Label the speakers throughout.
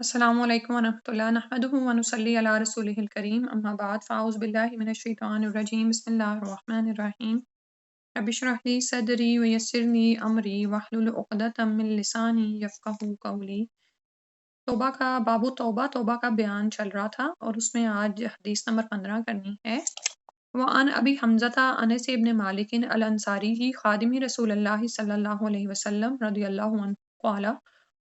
Speaker 1: السلام علیکم ورحمۃ اللہ نحمدہ ونصلی علی رسولہ الکریم اما بعد فاعوذ باللہ من الشیطان الرجیم بسم اللہ الرحمن الرحیم رب اشرح لی صدری ویسر لی امری واحلل عقدۃ من لسانی یفقہوا قولی۔ توبہ کا باب توبہ کا بیان چل رہا تھا اور اس میں آج حدیث نمبر 15 کرنی ہے۔ وعن ابی حمزہ انس ابن مالک الانصاری خادم رسول اللہ صلی اللہ علیہ وسلم رضی اللہ عنہ قال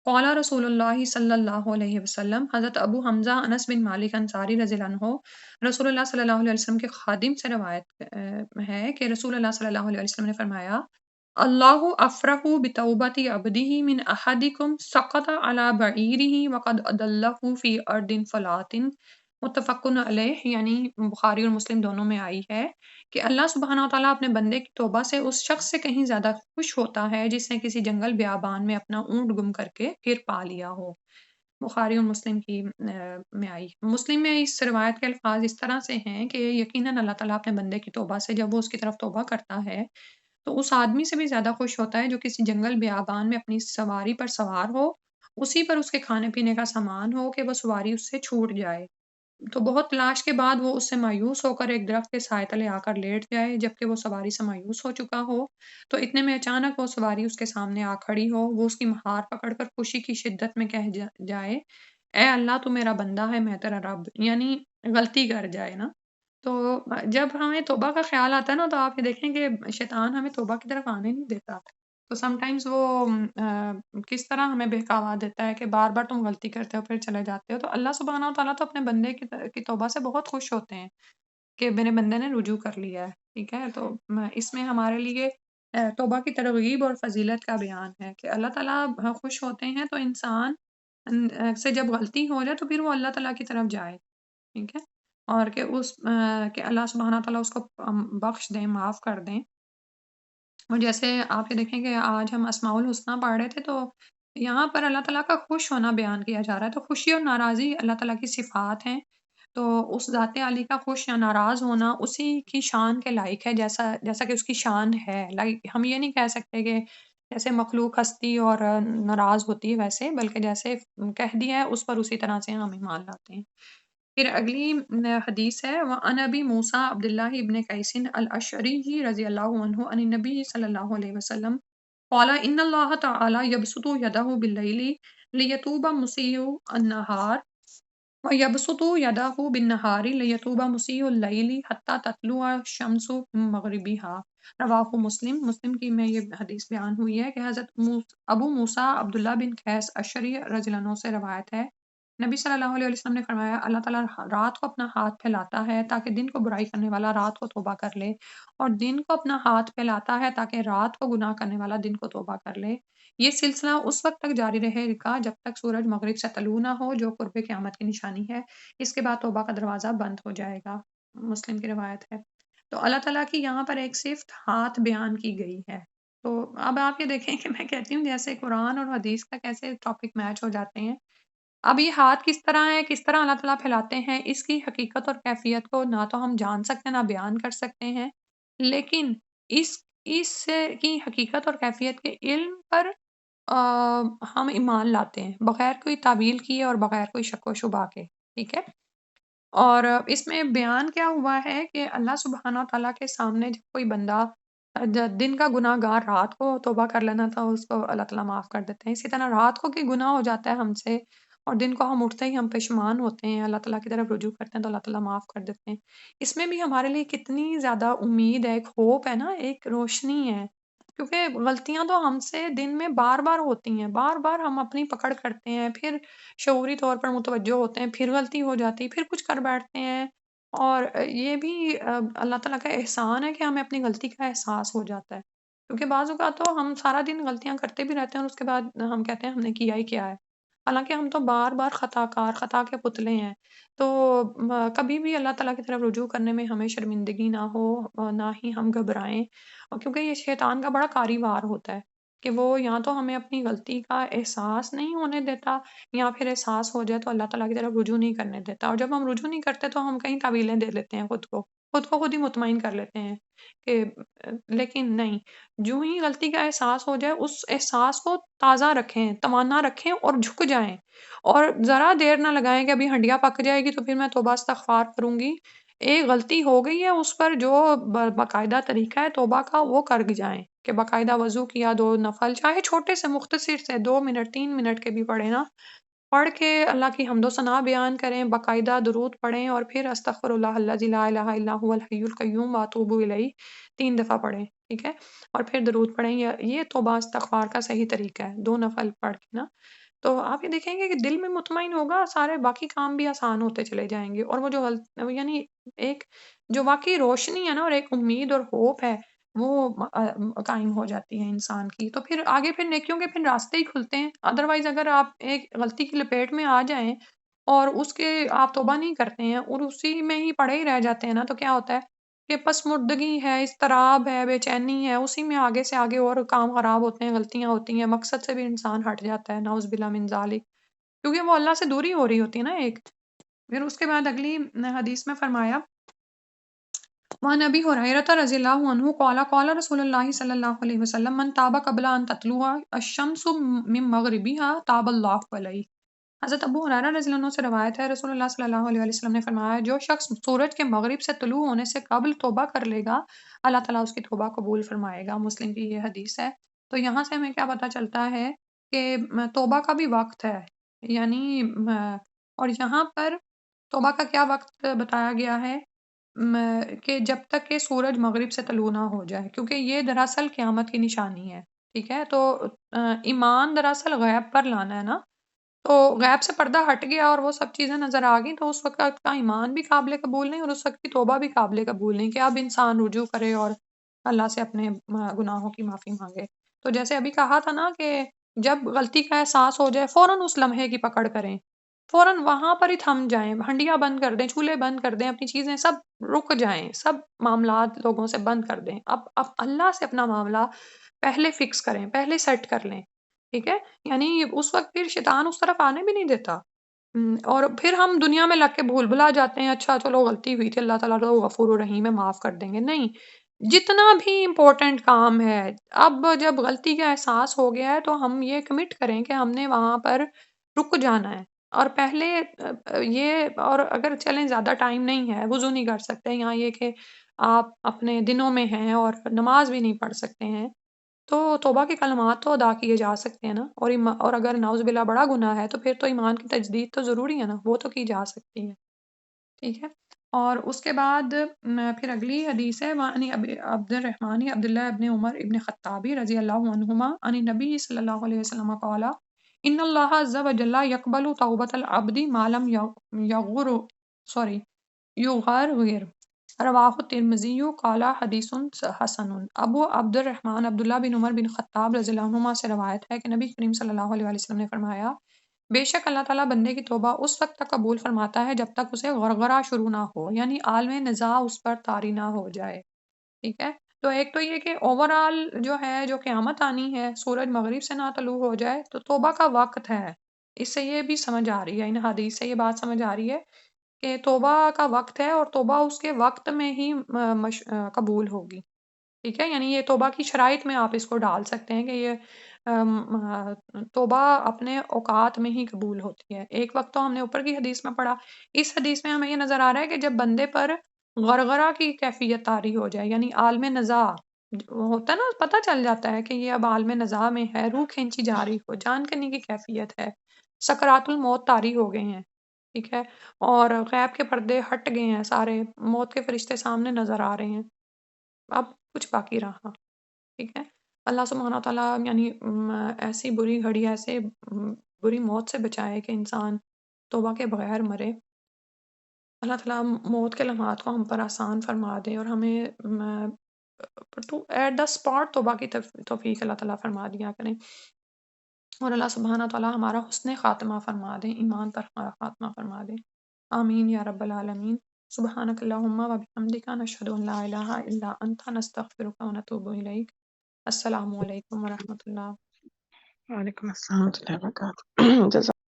Speaker 1: قال رسول اللہ صلی اللہ علیہ وسلم، حضرت ابو حمزہ انس بن مالک انصاری رضی اللہ عنہ رسول اللہ صلی اللہ علیہ وسلم کے خادم سے روایت ہے کہ رسول اللہ صلی اللہ علیہ وسلم نے فرمایا، اللہ افرح بتوبت عبدہ من احدکم سقط علی بعیرہ وقد اضلہ فی ارض فلات، متفق علیہ، یعنی بخاری اور مسلم دونوں میں آئی ہے کہ اللہ سبحانہ وتعالیٰ اپنے بندے کی توبہ سے اس شخص سے کہیں زیادہ خوش ہوتا ہے جس نے کسی جنگل بیابان میں اپنا اونٹ گم کر کے پھر پا لیا ہو۔ بخاری اور مسلم کی میں آئی۔ مسلم میں اس روایت کے الفاظ اس طرح سے ہیں کہ یقیناً اللہ تعالیٰ اپنے بندے کی توبہ سے جب وہ اس کی طرف توبہ کرتا ہے تو اس آدمی سے بھی زیادہ خوش ہوتا ہے جو کسی جنگل بیابان میں اپنی سواری پر سوار ہو، اسی پر اس کے کھانے پینے کا سامان ہو کہ وہ سواری اس سے چھوٹ جائے تو بہت تلاش کے بعد وہ اس سے مایوس ہو کر ایک درخت کے سائے تلے آ کر لیٹ جائے جبکہ وہ سواری سے مایوس ہو چکا ہو، تو اتنے میں اچانک وہ سواری اس کے سامنے آ کھڑی ہو، وہ اس کی مہار پکڑ کر خوشی کی شدت میں کہہ جائے، اے اللہ تو میرا بندہ ہے، میں تیرا رب، یعنی غلطی کر جائے نا۔ تو جب ہمیں توبہ کا خیال آتا ہے نا تو آپ یہ دیکھیں کہ شیطان ہمیں توبہ کی طرف آنے نہیں دیتا۔ تو سم ٹائمز وہ کس طرح ہمیں بہکاوا دیتا ہے کہ بار بار تم غلطی کرتے ہو پھر چلے جاتے ہو۔ تو اللہ سبحانہ و تعالیٰ تو اپنے بندے کی توبہ سے بہت خوش ہوتے ہیں کہ میرے بندے نے رجوع کر لیا ہے، ٹھیک ہے۔ تو اس میں ہمارے لیے توبہ کی ترغیب اور فضیلت کا بیان ہے کہ اللہ تعالیٰ خوش ہوتے ہیں تو انسان سے جب غلطی ہو جائے تو پھر وہ اللہ تعالیٰ کی طرف جائے، ٹھیک ہے، اور کہ اللہ سبحانہ تعالیٰ اس کو بخش دیں، معاف کر دیں۔ اور جیسے آپ یہ دیکھیں کہ آج ہم اسماء الحسنہ پڑھ رہے تھے تو یہاں پر اللہ تعالیٰ کا خوش ہونا بیان کیا جا رہا ہے، تو خوشی اور ناراضی اللہ تعالیٰ کی صفات ہیں، تو اس ذات عالی کا خوش یا ناراض ہونا اسی کی شان کے لائق ہے جیسا کہ اس کی شان ہے۔ لائک ہم یہ نہیں کہہ سکتے کہ جیسے مخلوق ہستی اور ناراض ہوتی ہے ویسے، بلکہ جیسے کہہ دیا ہے اس پر اسی طرح سے ہم ایمان لاتے ہیں۔ پھر اگلی حدیث ہے وَعَنْ أَبِي مُوسَىٰ عبد الله ابن قیس الاشعری رضی اللہ عنہ عن النبی صلی اللہ علیہ وسلم قال ان اللہ تعالی یبسط یدہ باللیل لیتوب مسیء النہار وَيَبْسُطُ يَدَهُ بِالنَّهَارِ لِيَتُوبَ مُسِيءُ اللَّيْلِ حَتَّىٰ تَطْلُعَ الشَّمْسُ مِن مَغْرِبِهَا رواہ مسلم۔ مسلم کی میں یہ حدیث بیان ہوئی ہے کہ حضرت ابو موسیٰ عبداللہ بن قیس اشعری رضی اللہ عنہ سے روایت ہے، نبی صلی اللہ علیہ وسلم نے فرمایا، اللہ تعالیٰ رات کو اپنا ہاتھ پھیلاتا ہے تاکہ دن کو برائی کرنے والا رات کو توبہ کر لے، اور دن کو اپنا ہاتھ پھیلاتا ہے تاکہ رات کو گناہ کرنے والا دن کو توبہ کر لے۔ یہ سلسلہ اس وقت تک جاری رہے گا جب تک سورج مغرب سے طلوع نہ ہو، جو قرب قیامت کی نشانی ہے۔ اس کے بعد توبہ کا دروازہ بند ہو جائے گا، مسلم کی روایت ہے۔ تو اللہ تعالیٰ کی یہاں پر ایک صفت ہاتھ بیان کی گئی ہے۔ تو اب آپ یہ دیکھیں کہ میں کہتی ہوں جیسے قرآن اور حدیث کا کیسے ٹاپک میچ ہو جاتے ہیں۔ اب یہ ہاتھ کس طرح ہے، کس طرح اللہ تعالیٰ پھیلاتے ہیں، اس کی حقیقت اور کیفیت کو نہ تو ہم جان سکتے ہیں نہ بیان کر سکتے ہیں، لیکن اس اس کی حقیقت اور کیفیت کے علم پر ہم ایمان لاتے ہیں بغیر کوئی تعویل کیے اور بغیر کوئی شک و شبہ کے، ٹھیک ہے۔ اور اس میں بیان کیا ہوا ہے کہ اللہ سبحانہ تعالیٰ کے سامنے جب کوئی بندہ دن کا گناہ گار رات کو توبہ کر لینا تھا اس کو اللہ تعالیٰ معاف کر دیتے ہیں، اسی طرح رات کو کی گناہ ہو جاتا ہے ہم سے اور دن کو ہم اٹھتے ہی ہم پشمان ہوتے ہیں، اللہ تعالیٰ کی طرف رجوع کرتے ہیں تو اللہ تعالیٰ معاف کر دیتے ہیں۔ اس میں بھی ہمارے لیے کتنی زیادہ امید ہے، ایک ہوپ ہے نا، ایک روشنی ہے، کیونکہ غلطیاں تو ہم سے دن میں بار بار ہوتی ہیں، بار بار ہم اپنی پکڑ کرتے ہیں، پھر شعوری طور پر متوجہ ہوتے ہیں، پھر غلطی ہو جاتی ہے، پھر کچھ کر بیٹھتے ہیں، اور یہ بھی اللہ تعالیٰ کا احسان ہے کہ ہمیں اپنی غلطی کا احساس ہو جاتا ہے، کیونکہ بعض اوقات تو ہم سارا دن غلطیاں کرتے بھی رہتے ہیں اور اس کے بعد ہم کہتے ہیں ہم نے کیا ہی کیا ہے، حالانکہ ہم تو بار بار خطا کے پتلے ہیں۔ تو کبھی بھی اللہ تعالیٰ کی طرف رجوع کرنے میں ہمیں شرمندگی نہ ہو اور نہ ہی ہم گھبرائیں، اور کیونکہ یہ شیطان کا بڑا کاری وار ہوتا ہے کہ وہ یا تو ہمیں اپنی غلطی کا احساس نہیں ہونے دیتا، یا پھر احساس ہو جائے تو اللہ تعالیٰ کی طرف رجوع نہیں کرنے دیتا، اور جب ہم رجوع نہیں کرتے تو ہم کہیں تعویلیں دے لیتے ہیں خود کو۔ خود کو خود ہی مطمئن کر لیتے ہیں کہ لیکن نہیں، جو ہی غلطی کا احساس ہو جائے اس احساس کو تازہ رکھیں، توانا رکھیں اور جھک جائیں، اور ذرا دیر نہ لگائیں کہ ابھی ہنڈیا پک جائے گی تو پھر میں توبہ استغفار کروں گی۔ ایک غلطی ہو گئی ہے اس پر جو باقاعدہ طریقہ ہے توبہ کا وہ کر جائیں کہ باقاعدہ وضو کیا، 2 نفل چاہے چھوٹے سے مختصر سے 2 منٹ 3 منٹ کے بھی پڑھے نا، پڑھ کے اللہ کی حمد و ثنا بیان کریں، باقاعدہ درود پڑھیں اور پھر استغفر اللہ الذی لا الہ الا هو الحی القیوم واتوب الیہ 3 دفعہ پڑھیں، ٹھیک ہے، اور پھر درود پڑھیں۔ یہ توبہ استغفار کا صحیح طریقہ ہے، 2 نفل پڑھ کے نا، تو آپ یہ دیکھیں گے کہ دل میں مطمئن ہوگا، سارے باقی کام بھی آسان ہوتے چلے جائیں گے، اور وہ جو یعنی ایک جو واقعی روشنی ہے نا اور ایک امید اور ہوپ ہے وہ قائم ہو جاتی ہے انسان کی، تو پھر آگے پھر نیکیوں کے پھر راستے ہی کھلتے ہیں۔ ادروائز اگر آپ ایک غلطی کی لپیٹ میں آ جائیں اور اس کے آپ توبہ نہیں کرتے ہیں اور اسی میں ہی پڑے ہی رہ جاتے ہیں نا، تو کیا ہوتا ہے کہ پسمردگی ہے، اضطراب ہے، بے چینی ہے، اسی میں آگے سے آگے اور کام خراب ہوتے ہیں، غلطیاں ہوتی ہیں، مقصد سے بھی انسان ہٹ جاتا ہے، نعوذ باللہ من ذالک، کیونکہ وہ اللہ سے دوری ہو رہی ہوتی ہے نا ایک۔ پھر اس کے بعد اگلی حدیث میں فرمایا، وعن ابی ہریرہ رضی اللہ عنہ قال قال رسول اللہ صلی اللہ علیہ وسلم من تاب قبل ان تطلع الشمس من مغربها تاب اللہ علیہ۔ حضرت ابو ہریرہ رضی اللہ عنہ سے روایت ہے، رسول اللہ صلی اللہ علیہ وسلم نے فرمایا، جو شخص سورج کے مغرب سے طلوع ہونے سے قبل توبہ کر لے گا اللہ تعالیٰ اس کی توبہ قبول فرمائے گا۔ مسلم کی یہ حدیث ہے۔ تو یہاں سے ہمیں کیا پتہ چلتا ہے کہ توبہ کا بھی وقت ہے، یعنی اور یہاں پر توبہ کا کیا وقت بتایا گیا ہے کہ جب تک کہ سورج مغرب سے طلوع نہ ہو جائے، کیونکہ یہ دراصل قیامت کی نشانی ہے، ٹھیک ہے۔ تو ایمان دراصل غیب پر لانا ہے نا، تو غیب سے پردہ ہٹ گیا اور وہ سب چیزیں نظر آ گئی، تو اس وقت کا ایمان بھی قابل قبول نہیں اور اس وقت کی توبہ بھی قابل قبول نہیں کہ اب انسان رجوع کرے اور اللہ سے اپنے گناہوں کی معافی مانگے۔ تو جیسے ابھی کہا تھا نا کہ جب غلطی کا احساس ہو جائے فوراً اس لمحے کی پکڑ کریں، فوراً وہاں پر ہی تھم جائیں، ہنڈیاں بند کر دیں، چولہے بند کر دیں، اپنی چیزیں سب رک جائیں، سب معاملات لوگوں سے بند کر دیں، اب اللہ سے اپنا معاملہ پہلے فکس کریں، پہلے سیٹ کر لیں، ٹھیک ہے۔ یعنی اس وقت پھر شیطان اس طرف آنے بھی نہیں دیتا، اور پھر ہم دنیا میں لگ کے بھول بھلا جاتے ہیں، اچھا چلو غلطی ہوئی تھی، اللہ تعالیٰ تو غفور الرحیم ہے، معاف کر دیں گے، نہیں، جتنا بھی امپورٹنٹ کام ہے اب جب غلطی کا احساس ہو گیا ہے تو ہم یہ کمٹ کریں کہ ہم نے وہاں پر رک جانا ہے، اور پہلے یہ، اور اگر چلیں زیادہ ٹائم نہیں ہے، وضو نہیں کر سکتے، یہاں یہ کہ آپ اپنے دنوں میں ہیں اور نماز بھی نہیں پڑھ سکتے ہیں، تو توبہ کے کلمات تو ادا کیے جا سکتے ہیں نا، اور اگر نعوذ باللہ بڑا گناہ ہے تو پھر تو ایمان کی تجدید تو ضروری ہے نا، وہ تو کی جا سکتی ہے، ٹھیک ہے۔ اور اس کے بعد پھر اگلی حدیث ہے، وعنی عبد الرحمن عبداللہ ابن عمر ابن خطابی رضی اللہ عنہما عن نبی صلی اللہ علیہ وسلم قال ان اللہ عز وجل یقبل توبۃ العبد ما لم یغرغر رواہ ترمذی قال حدیث حسن۔ ابو عبد الرحمن عبداللہ بن عمر بن خطاب رضی اللہ عنہما سے روایت ہے کہ نبی کریم صلی اللہ علیہ وسلم نے فرمایا، بے شک اللہ تعالیٰ بندے کی توبہ اس وقت تک قبول فرماتا ہے جب تک اسے غرغرہ شروع نہ ہو، یعنی عالم نزاع اس پر طاری نہ ہو جائے، ٹھیک ہے۔ تو ایک تو یہ کہ اوورآل جو ہے، جو قیامت آنی ہے، سورج مغرب سے نہ طلوع ہو جائے، تو توبہ کا وقت ہے، اس سے یہ بھی سمجھ آ رہی ہے، ان حدیث سے یہ بات سمجھ آ رہی ہے کہ توبہ کا وقت ہے اور توبہ اس کے وقت میں ہی قبول ہوگی، ٹھیک ہے۔ یعنی یہ توبہ کی شرائط میں آپ اس کو ڈال سکتے ہیں کہ یہ توبہ اپنے اوقات میں ہی قبول ہوتی ہے۔ ایک وقت تو ہم نے اوپر کی حدیث میں پڑھا، اس حدیث میں ہمیں یہ نظر آ رہا ہے کہ جب بندے پر غرغرہ کی کیفیت طاری ہو جائے، یعنی عالم نزاع ہوتا ہے نا، پتہ چل جاتا ہے کہ یہ اب عالم نزاع میں ہے، روح کھینچی جا رہی ہو، جان کنی کی کیفیت ہے، سکرات الموت طاری ہو گئے ہیں، ٹھیک ہے، اور غیب کے پردے ہٹ گئے ہیں، سارے موت کے فرشتے سامنے نظر آ رہے ہیں، اب کچھ باقی رہا، ٹھیک ہے۔ اللہ سبحانہ تعالیٰ یعنی ایسی بری گھڑی، ایسے بری موت سے بچائے کہ انسان توبہ کے بغیر مرے۔ اللہ تعالیٰ موت کے لمحات کو ہم پر آسان فرما دے اور ہمیں ایٹ دا اسپاٹ توبہ کی توفیق اللہ تعالیٰ فرما دیا کریں، اور اللہ سبحانہ تعالیٰ ہمارا حسن خاتمہ فرما دے، ایمان پر ہمارا خاتمہ فرما دے، آمین یا رب العالمین۔ سبحانک اللہم و بحمدک نشہد ان لا الہ الا انت نستغفرک و نتوب الیک۔ السلام علیکم ورحمۃ اللہ۔
Speaker 2: وعلیکم السلام ورحمۃ اللہ وبرکاتہ۔